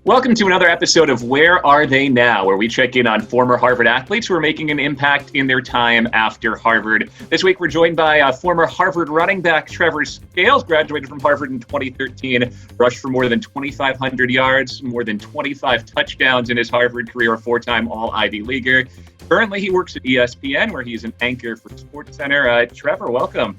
Welcome to another episode of Where Are They Now, where we check in on former Harvard athletes who are making an impact in their time after Harvard. This week, we're joined by former Harvard running back Treavor Scales, graduated from Harvard in 2013, rushed for more than 2,500 yards, more than 25 touchdowns in his Harvard career, a four-time All-Ivy Leaguer. Currently, he works at ESPN, where he's an anchor for SportsCenter. Treavor, welcome.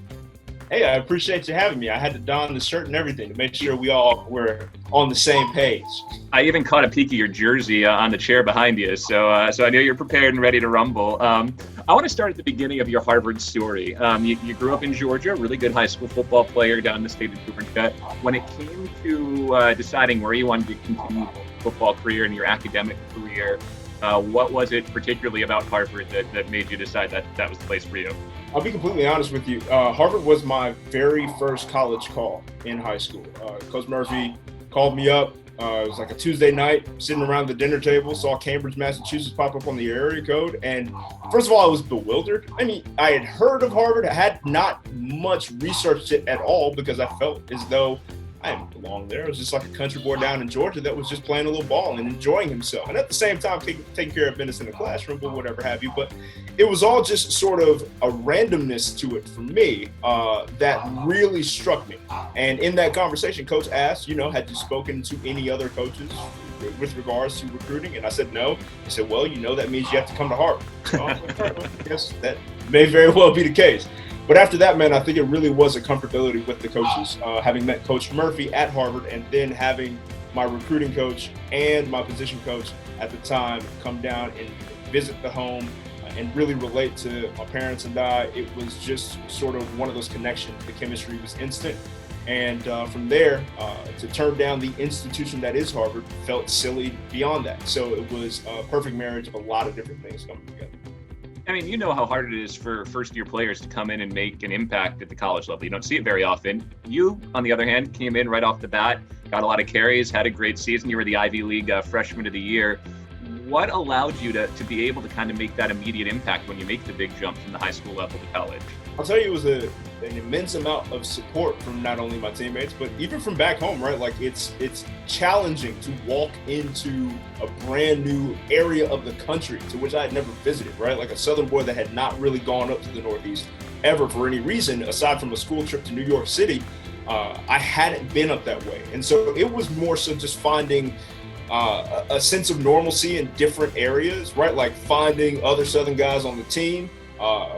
Hey, I appreciate you having me. I had to don the shirt and everything to make sure we all were on the same page. I even caught a peek of your jersey on the chair behind you, so I know you're prepared and ready to rumble. I want to start at the beginning of your Harvard story. You grew up in Georgia, really good high school football player down in the state of Georgia. When it came to deciding where you wanted to continue your football career and your academic career, what was it particularly about Harvard that made you decide that was the place for you? I'll be completely honest with you. Harvard was my very first college call in high school. Coach Murphy called me up. It was like a Tuesday night, sitting around the dinner table, saw Cambridge, Massachusetts pop up on the area code. And first of all, I was bewildered. I mean, I had heard of Harvard. I had not much researched it at all because I felt as though I didn't belong there. It was just like a country boy down in Georgia that was just playing a little ball and enjoying himself. And at the same time, taking care of business in the classroom, but whatever have you. But it was all just sort of a randomness to it for me that really struck me. And in that conversation, Coach asked, had you spoken to any other coaches with regards to recruiting? And I said, no. He said, well, that means you have to come to Harvard. So I was like, I guess that may very well be the case. But after that, man, I think it really was a comfortability with the coaches, having met Coach Murphy at Harvard and then having my recruiting coach and my position coach at the time come down and visit the home and really relate to my parents and I. It was just sort of one of those connections. The chemistry was instant. And from there, to turn down the institution that is Harvard felt silly beyond that. So it was a perfect marriage of a lot of different things coming together. I mean, you know how hard it is for first-year players to come in and make an impact at the college level. You don't see it very often. You, on the other hand, came in right off the bat, got a lot of carries, had a great season. You were the Ivy League Freshman of the Year. What allowed you to be able to kind of make that immediate impact when you make the big jump from the high school level to college? I'll tell you, it was an immense amount of support from not only my teammates, but even from back home, right? Like it's challenging to walk into a brand new area of the country to which I had never visited, right? Like a Southern boy that had not really gone up to the Northeast ever for any reason, aside from a school trip to New York City. I hadn't been up that way. And so it was more so just finding a sense of normalcy in different areas, right? Like finding other Southern guys on the team,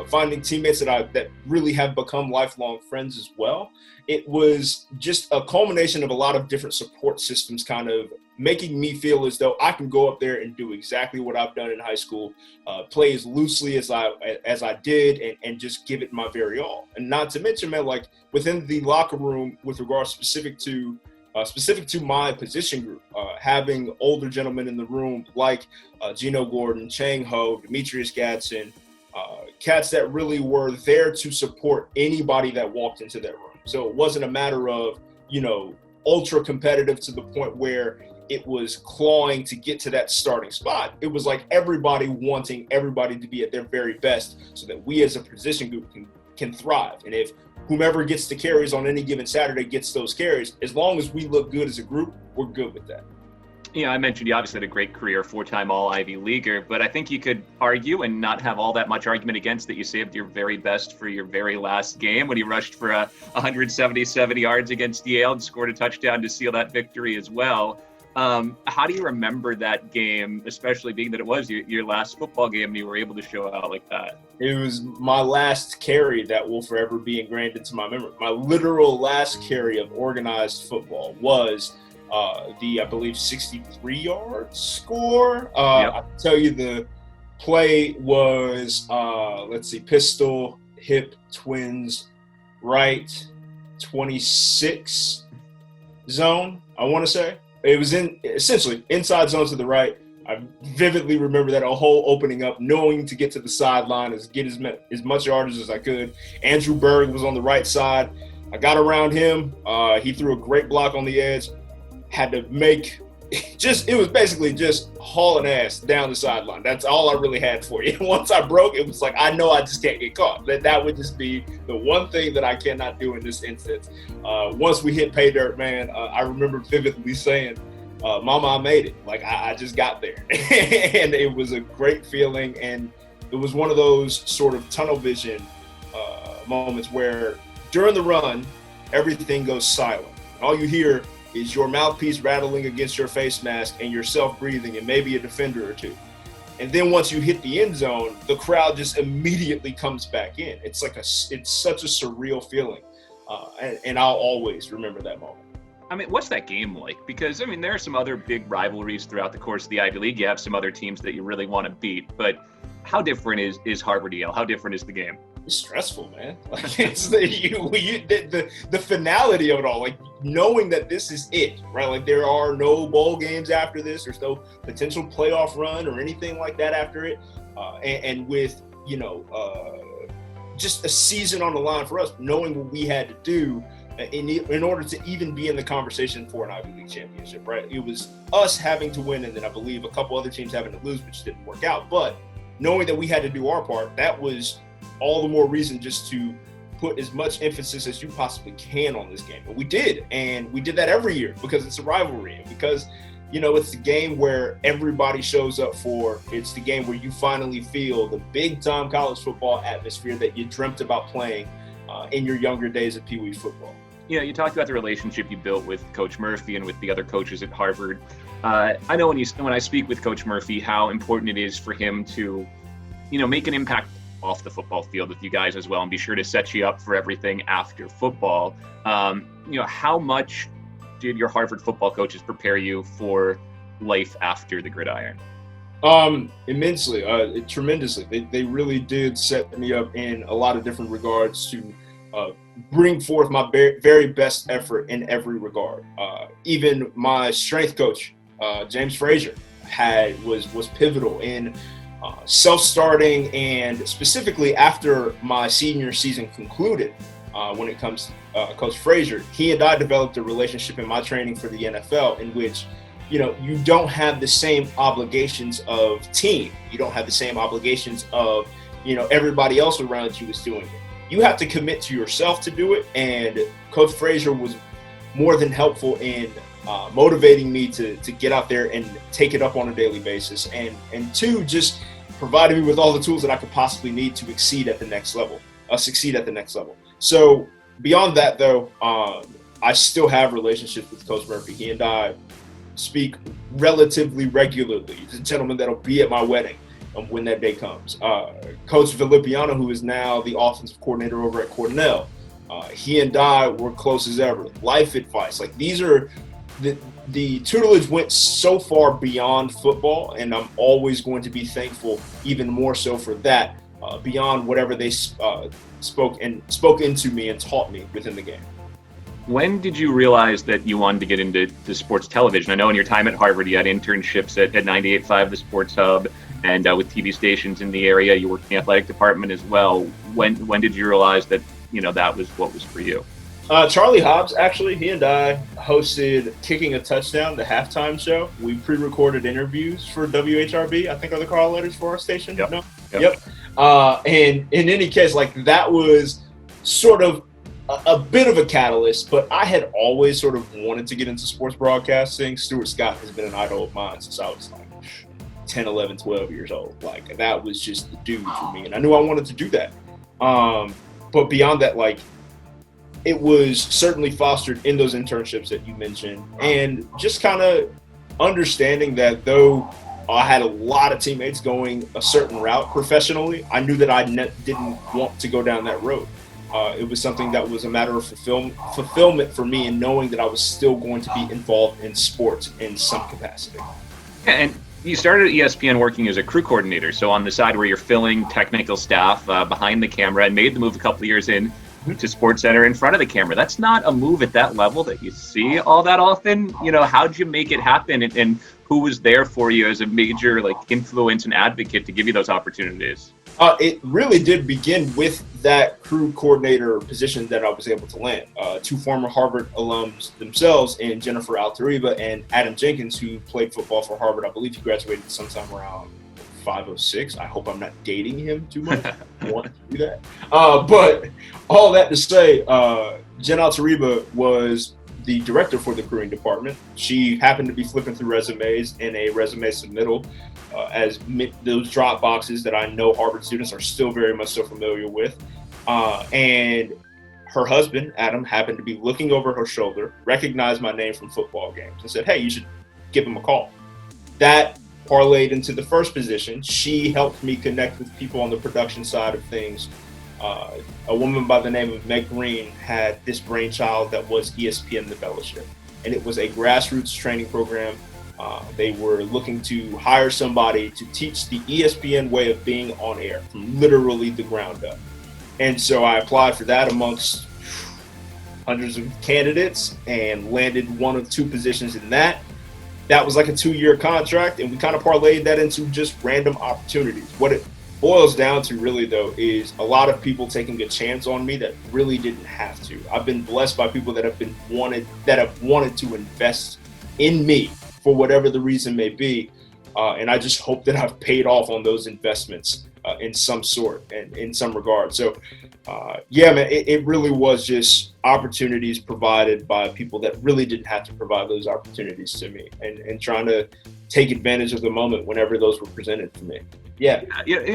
finding teammates that really have become lifelong friends as well. It was just a culmination of a lot of different support systems kind of making me feel as though I can go up there and do exactly what I've done in high school, play as loosely as I did and just give it my very all. And not to mention, man, like within the locker room with regards specific to my position group, having older gentlemen in the room like Gino Gordon, Chang Ho, Demetrius Gadsden, cats that really were there to support anybody that walked into that room. So it wasn't a matter of, ultra competitive to the point where it was clawing to get to that starting spot. It was like everybody wanting everybody to be at their very best so that we as a position group can thrive. And if whomever gets the carries on any given Saturday gets those carries, as long as we look good as a group, we're good with that. I mentioned you obviously had a great career, four-time All-Ivy Leaguer, but I think you could argue and not have all that much argument against that you saved your very best for your very last game when you rushed for 177 yards against Yale and scored a touchdown to seal that victory as well. How do you remember that game, especially being that it was your last football game and you were able to show out like that? It was my last carry that will forever be ingrained into my memory. My literal last carry of organized football was I believe, 63-yard score. Yep. I can tell you the play was, pistol, hip, twins, right, 26 zone, I want to say. It was essentially inside zone to the right. I vividly remember that a hole opening up, knowing to get to the sideline, get as much yardage as I could. Andrew Berg was on the right side. I got around him. He threw a great block on the edge. Had to make it was basically just hauling ass down the sideline. That's all I really had for you. Once I broke, it was like, I know I just can't get caught. That would just be the one thing that I cannot do in this instance. Once we hit pay dirt, man, I remember vividly saying Mama, I made it. Like, I just got there. And it was a great feeling. And it was one of those sort of tunnel vision moments where during the run, everything goes silent. All you hear is your mouthpiece rattling against your face mask and yourself breathing and maybe a defender or two. And then once you hit the end zone, the crowd just immediately comes back in. It's such a surreal feeling. And I'll always remember that moment. I mean, what's that game like? Because, I mean, there are some other big rivalries throughout the course of the Ivy League. You have some other teams that you really want to beat. But how different is Harvard-Yale? How different is the game? It's stressful, man. Like, it's the finality of it all. Like, knowing that this is it, right? Like, there are no bowl games after this. There's no potential playoff run or anything like that after it. And with, just a season on the line for us, knowing what we had to do in order to even be in the conversation for an Ivy League championship, right? It was us having to win, and then I believe a couple other teams having to lose, which didn't work out. But knowing that we had to do our part, that was all the more reason just to put as much emphasis as you possibly can on this game. And we did. And we did that every year because it's a rivalry. And because, it's the game where everybody shows up for. It's the game where you finally feel the big-time college football atmosphere that you dreamt about playing in your younger days of Pee Wee football. You talked about the relationship you built with Coach Murphy and with the other coaches at Harvard. I know when I speak with Coach Murphy, how important it is for him to, make an impact off the football field with you guys as well, and be sure to set you up for everything after football. How much did your Harvard football coaches prepare you for life after the gridiron? Immensely, tremendously. They really did set me up in a lot of different regards to bring forth my very best effort in every regard. Even my strength coach, James Frazier, was pivotal in self-starting, and specifically after my senior season concluded, when it comes to Coach Frazier, he and I developed a relationship in my training for the NFL in which, you don't have the same obligations of team. You don't have the same obligations of, everybody else around you is doing it. You have to commit to yourself to do it. And Coach Frazier was more than helpful in motivating me to get out there and take it up on a daily basis. And two, just provided me with all the tools that I could possibly need to succeed at the next level. So beyond that, though, I still have relationships with Coach Murphy. He and I speak relatively regularly. He's a gentleman that'll be at my wedding when that day comes. Coach Villipiano, who is now the offensive coordinator over at Cornell, he and I were close as ever. Life advice. Like, these are the tutelage went so far beyond football, and I'm always going to be thankful, even more so for that, beyond whatever they spoke into me and taught me within the game. When did you realize that you wanted to get into sports television? I know in your time at Harvard, you had internships at 98.5, the Sports Hub, and with TV stations in the area. You worked in the athletic department as well. When did you realize that, that was what was for you? Charlie Hobbs, actually, he and I hosted Kicking a Touchdown, the halftime show. We pre-recorded interviews for WHRB, I think are the call letters for our station. Yep. No? Yep. And in any case, like, that was sort of a bit of a catalyst, but I had always sort of wanted to get into sports broadcasting. Stuart Scott has been an idol of mine since I was like 10, 11, 12 years old. Like, that was just the dude for me, and I knew I wanted to do that. But beyond that, like, it was certainly fostered in those internships that you mentioned, and just kind of understanding that though I had a lot of teammates going a certain route professionally, I knew that I didn't want to go down that road. It was something that was a matter of fulfillment for me, and knowing that I was still going to be involved in sports in some capacity. And you started at ESPN working as a crew coordinator, so on the side where you're filling technical staff behind the camera, and made the move a couple of years in to SportsCenter in front of the camera. That's not a move at that level that you see all that often. How'd you make it happen, and who was there for you as a major influence and advocate to give you those opportunities? It really did begin with that crew coordinator position that I was able to land. Two former Harvard alums themselves, and Jennifer Alteriba and Adam Jenkins, who played football for Harvard. I believe he graduated sometime around 506. I hope I'm not dating him too much. I want to do that. But all that to say, Jen Alteriba was the director for the recruiting department. She happened to be flipping through resumes in a resume submittal, as those drop boxes that I know Harvard students are still very much so familiar with. And her husband, Adam, happened to be looking over her shoulder, recognized my name from football games, and said, "Hey, you should give him a call." That parlayed into the first position. She helped me connect with people on the production side of things. A woman by the name of Meg Green had this brainchild that was ESPN The Fellowship, and it was a grassroots training program. They were looking to hire somebody to teach the ESPN way of being on air from literally the ground up. And so I applied for that amongst hundreds of candidates and landed one of two positions in that. That was like a 2-year contract, and we kind of parlayed that into just random opportunities. What it boils down to really, though, is a lot of people taking a chance on me that really didn't have to. I've been blessed by people that have wanted to invest in me for whatever the reason may be, and I just hope that I've paid off on those investments in some sort and in some regard. So, yeah, man, it really was just opportunities provided by people that really didn't have to provide those opportunities to me, and trying to take advantage of the moment whenever those were presented to me. Yeah.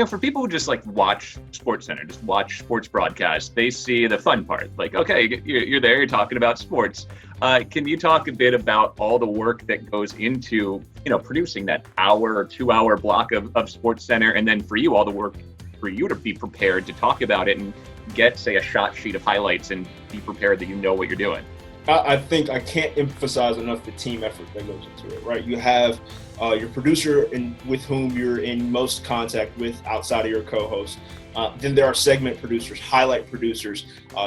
For people who just like watch SportsCenter, just watch sports broadcasts, they see the fun part. Like, okay, you're there, you're talking about sports. Can you talk a bit about all the work that goes into, producing that hour or 2-hour block of SportsCenter, and then for you, all the work for you to be prepared to talk about it and get, say, a shot sheet of highlights and be prepared that you know what you're doing? I think I can't emphasize enough the team effort that goes into it, right? You have your producer with whom you're in most contact with outside of your co-host. Then there are segment producers, highlight producers,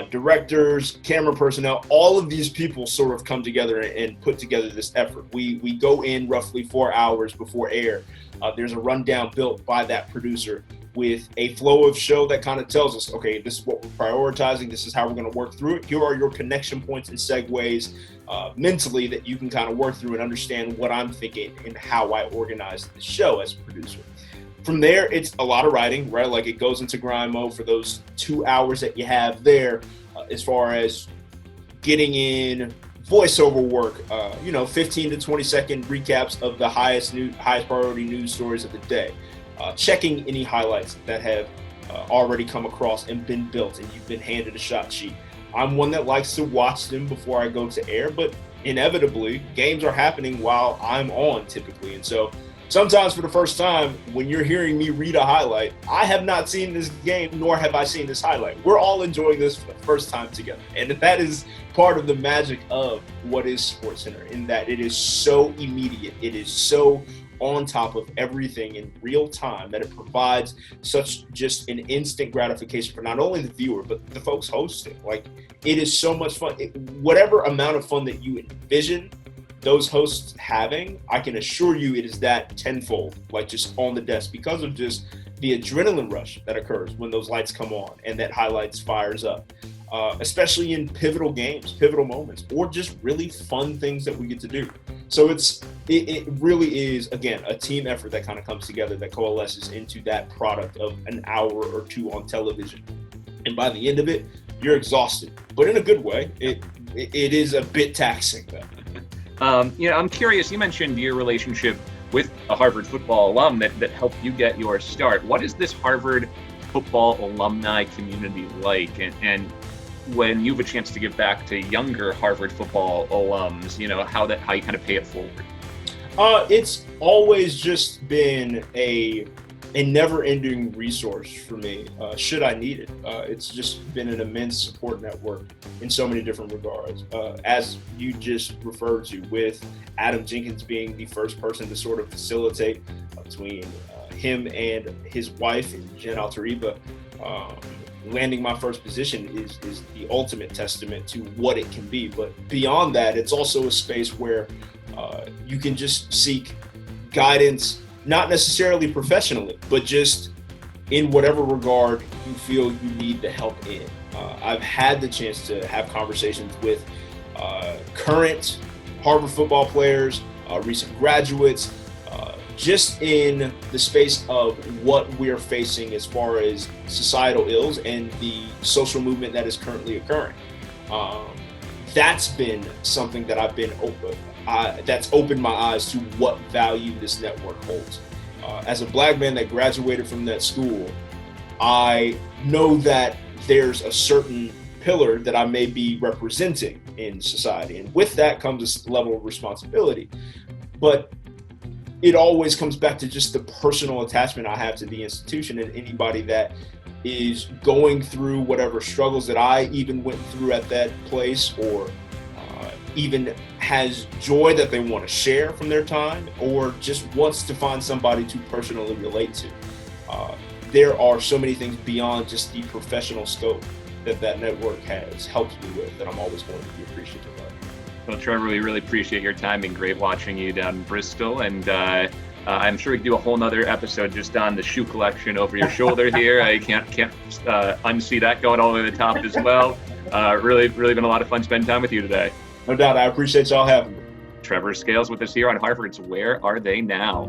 directors, camera personnel. All of these people sort of come together and put together this effort. We go in roughly 4 hours before air. There's a rundown built by that producer with a flow of show that kind of tells us, okay, this is what we're prioritizing. This is how we're going to work through it. Here are your connection points and segues mentally that you can kind of work through and understand what I'm thinking and how I organize the show as a producer. From there, it's a lot of writing, right? Like, it goes into grind mode for those 2 hours that you have there, as far as getting in voiceover work, 15 to 20 second recaps of the highest priority news stories of the day. Checking any highlights that have already come across and been built and you've been handed a shot sheet. I'm one that likes to watch them before I go to air, but inevitably games are happening while I'm on typically. And so sometimes for the first time, when you're hearing me read a highlight, I have not seen this game, nor have I seen this highlight. We're all enjoying this for the first time together. And that is part of the magic of what is SportsCenter, in that it is so immediate. It is so on top of everything in real time that it provides such just an instant gratification for not only the viewer, but the folks hosting. Like, it is so much fun. Whatever amount of fun that you envision those hosts having, I can assure you it is that tenfold, like just on the desk, because of just the adrenaline rush that occurs when those lights come on and that highlights fires up, especially in pivotal games, pivotal moments, or just really fun things that we get to do. So it really is, again, a team effort that kind of comes together, that coalesces into that product of an hour or two on television. And by the end of it, you're exhausted, but in a good way. It is a bit taxing, though. I'm curious, you mentioned your relationship with a Harvard football alum that helped you get your start. What is this Harvard football alumni community like? And when you have a chance to give back to younger Harvard football alums, how you kind of pay it forward? It's always just been a never-ending resource for me, should I need it. It's just been an immense support network in so many different regards. As you just referred to, with Adam Jenkins being the first person to sort of facilitate between him and his wife, and Jen Alteriba, landing my first position is the ultimate testament to what it can be. But beyond that, it's also a space where you can just seek guidance, not necessarily professionally, but just in whatever regard you feel you need the help in. I've had the chance to have conversations with current Harvard football players, recent graduates, just in the space of what we're facing as far as societal ills and the social movement that is currently occurring. that's been something that I've been that's opened my eyes to what value this network holds. As a black man that graduated from that school, I know that there's a certain pillar that I may be representing in society. And with that comes a level of responsibility. But it always comes back to just the personal attachment I have to the institution, and anybody that is going through whatever struggles that I even went through at that place, or even has joy that they want to share from their time, or just wants to find somebody to personally relate to. There are so many things beyond just the professional scope that network has helped me with that I'm always going to be appreciative of. Well, Treavor, we really appreciate your time. Been great watching you down in Bristol, and I'm sure we can do a whole nother episode just on the shoe collection over your shoulder here. I can't unsee that going all the way to the top as well. Really been a lot of fun spending time with you today. No doubt. I appreciate y'all having me. Treavor Scales with us here on Harvard's Where Are They Now?